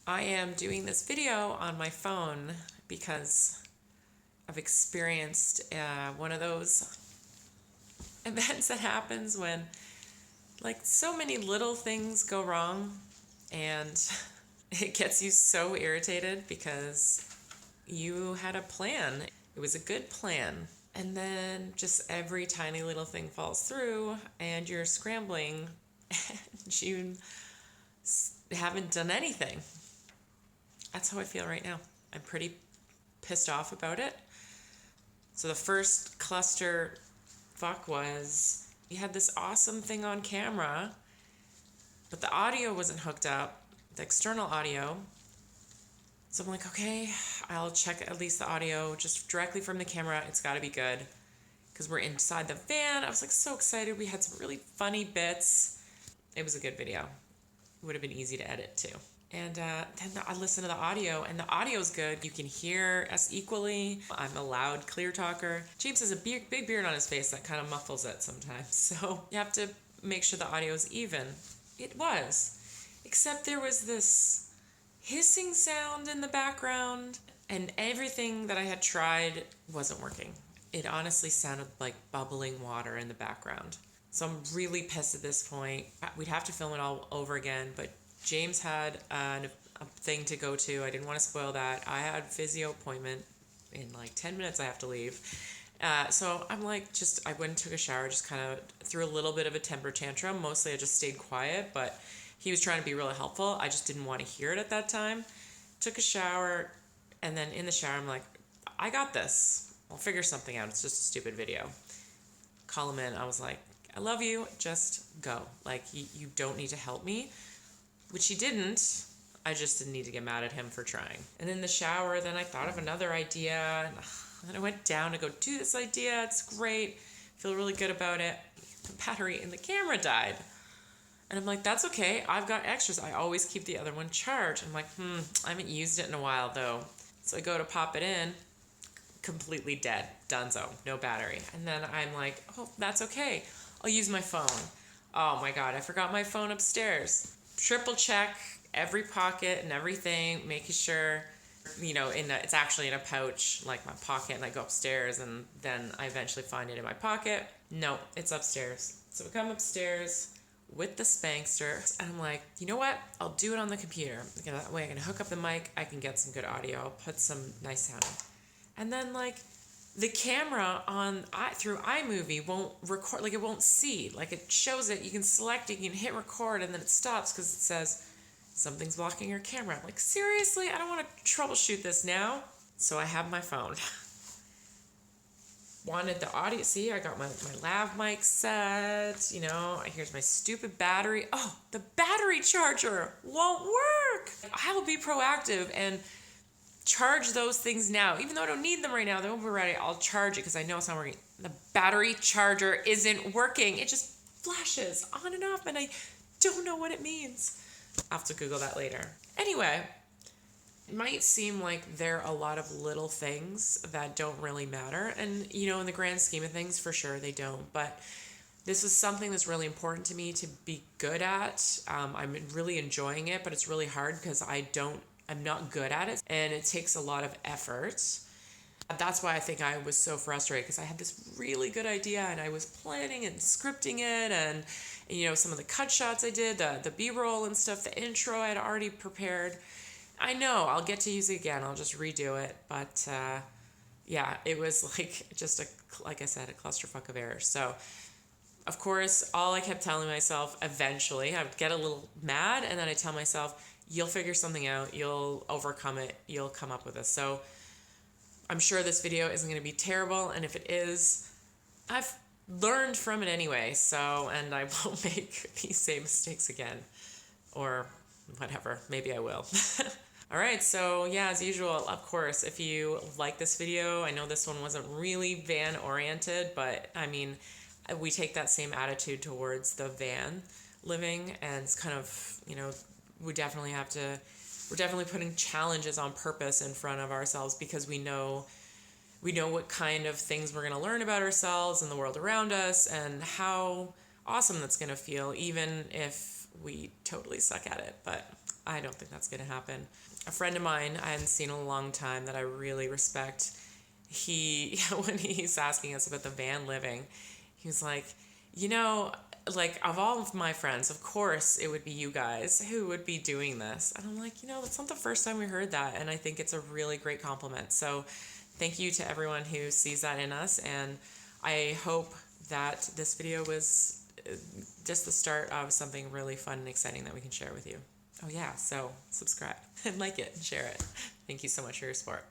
I am doing this video on my phone because I've experienced one of those events that happens when like so many little things go wrong and it gets you so irritated because you had a plan. It was a good plan. And then just every tiny little thing falls through and you're scrambling and you haven't done anything. That's how I feel right now. I'm pretty pissed off about it. So the first cluster fuck was you had this awesome thing on camera, but the audio wasn't hooked up, the external audio. So I'm like, okay, I'll check at least the audio just directly from the camera. It's got to be good because we're inside the van. I was like so excited. We had some really funny bits. It was a good video. It would have been easy to edit too. And then I listened to the audio, and the audio's good. You can hear us equally. I'm a loud, clear talker. James has a big beard on his face that kind of muffles it sometimes. So you have to make sure the audio's even. It was. Except there was this hissing sound in the background, and everything that I had tried wasn't working. It honestly sounded like bubbling water in the background. So I'm really pissed at this point. We'd have to film it all over again, but James had a thing to go to. I didn't want to spoil that. I had a physio appointment in like 10 minutes. I have to leave. So I'm like, I went and took a shower, just kind of threw a little bit of a temper tantrum. Mostly I just stayed quiet, but he was trying to be really helpful. I just didn't want to hear it at that time. Took a shower, and then in the shower, I'm like, I got this. I'll figure something out. It's just a stupid video. Call him in. I was like, I love you. Just go. Like, you don't need to help me. Which he didn't. I just didn't need to get mad at him for trying. And in the shower, then I thought of another idea. And then I went down to go do this idea. It's great. Feel really good about it. The battery in the camera died. And I'm like, that's okay. I've got extras. I always keep the other one charged. I'm like, I haven't used it in a while though. So I go to pop it in. Completely dead. Dunzo. No battery. And then I'm like, oh, that's okay. I'll use my phone. Oh my God, I forgot my phone upstairs. Triple check every pocket and everything, making sure, it's actually in a pouch, like my pocket, and I go upstairs and then I eventually find it in my pocket. No, it's upstairs. So we come upstairs with the Spankster and I'm like, you know what? I'll do it on the computer. That way I can hook up the mic, I can get some good audio, I'll put some nice sound in. And then the camera through iMovie won't record, it won't see. It shows it, you can select it, you can hit record, and then it stops because it says something's blocking your camera. I'm like, seriously? I don't want to troubleshoot this now. So I have my phone. Wanted the audio. See, I got my lav mic set. Here's my stupid battery. Oh, the battery charger won't work. I will be proactive and charge those things now. Even though I don't need them right now, they won't be ready. I'll charge it because I know it's not working. The battery charger isn't working. It just flashes on and off, and I don't know what it means. I'll have to Google that later. Anyway, it might seem like there are a lot of little things that don't really matter. And, in the grand scheme of things, for sure they don't. But this is something that's really important to me to be good at. I'm really enjoying it, but it's really hard because I'm not good at it, and it takes a lot of effort. That's why I think I was so frustrated, because I had this really good idea and I was planning and scripting it, and some of the cut shots I did, the B-roll and stuff, the intro I had already prepared. I know I'll get to use it again. I'll just redo it. But yeah, it was like I said, a clusterfuck of errors. So of course, all I kept telling myself, eventually I would get a little mad, and then I tell myself, you'll figure something out, you'll overcome it, you'll come up with this. So I'm sure this video isn't going to be terrible, and if it is, I've learned from it anyway, and I won't make these same mistakes again. Or whatever, maybe I will. Alright, so yeah, as usual, of course, if you like this video, I know this one wasn't really van-oriented, but we take that same attitude towards the van living, and it's kind of, we're definitely putting challenges on purpose in front of ourselves because we know what kind of things we're going to learn about ourselves and the world around us and how awesome that's going to feel, even if we totally suck at it, but I don't think that's going to happen. A friend of mine I hadn't seen in a long time that I really respect, when he's asking us about the van living, he was like, like, of all of my friends, of course it would be you guys who would be doing this. And I'm like, that's not the first time we heard that. And I think it's a really great compliment. So thank you to everyone who sees that in us. And I hope that this video was just the start of something really fun and exciting that we can share with you. Oh yeah, so subscribe and like it and share it. Thank you so much for your support.